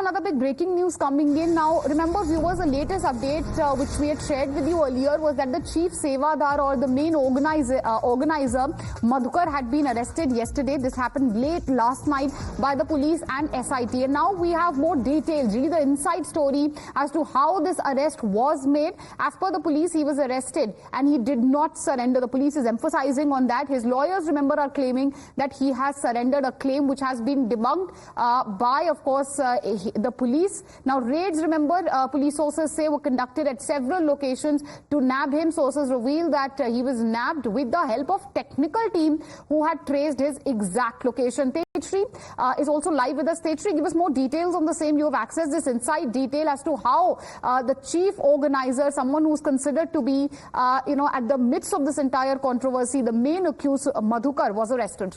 another big breaking news coming in now. Remember, viewers, the latest update which we had shared with you earlier was that the chief Sevadar, or the main organizer Madhukar, had been arrested yesterday. This happened late last night by the police and SIT. And now we have more details, really the inside story as to how this arrest was made. As per the police, he was arrested and he did not surrender. The police is emphasizing on that. His lawyers, remember, are claiming that he has surrendered, a claim which has been debunked by, of course, the police. Now, raids, remember, police sources say were conducted at several locations to nab him. Sources reveal that he was nabbed with the help of technical team who had traced his exact location. Tejashree is also live with us. Tejashree, give us more details on the same. You have accessed this inside detail as to how the chief organizer, someone who's considered to be, at the midst of this entire controversy, the main accused, Madhukar, was arrested.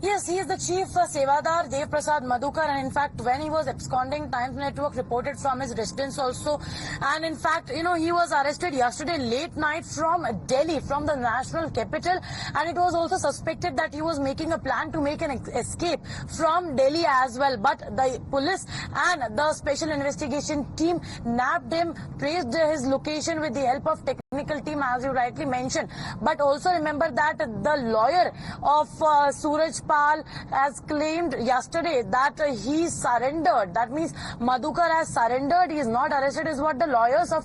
Yes, he is the chief Sevadar, Dev Prasad Madhukar, and in fact, when he was absconding, Times Network reported from his residence also. And in fact, he was arrested yesterday late night from Delhi, from the national capital, and it was also suspected that he was making a plan to make an escape from Delhi as well. But the police and the special investigation team nabbed him, traced his location with the help of technical team, as you rightly mentioned. But also remember that the lawyer of Suraj Pal has claimed yesterday that he surrendered. That means Madhukar has surrendered. He is not arrested, is what the lawyers of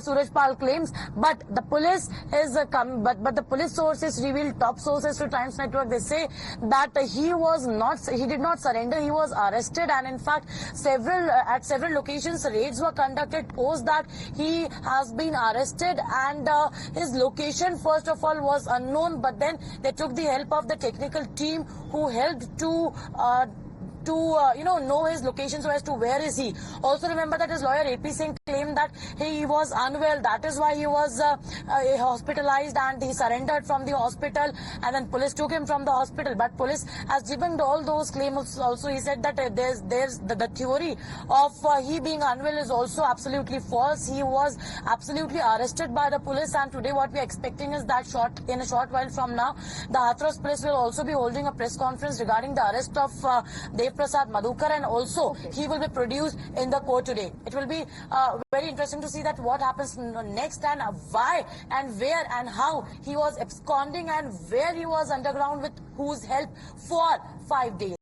Suraj Pal claims. But the police is but the police sources revealed, top sources to Times Network, they say that he did not surrender. He was arrested, and in fact, at several locations raids were conducted post that he has been arrested, and his location first of all was unknown. But then they took the help of the technical team who helped to know his location so as to where is he. Also remember that his lawyer AP Singh claimed that he was unwell. That is why he was hospitalized, and he surrendered from the hospital, and then police took him from the hospital. But police has debunked all those claims also. He said that there's the theory of he being unwell is also absolutely false. He was absolutely arrested by the police, and today what we're expecting is that in a short while from now, the Hathras police will also be holding a press conference regarding the arrest of Dev Prasad Madhukar, and also he will be produced in the court today. It will be very interesting to see that what happens next, and why and where and how he was absconding, and where he was underground with whose help for 5 days.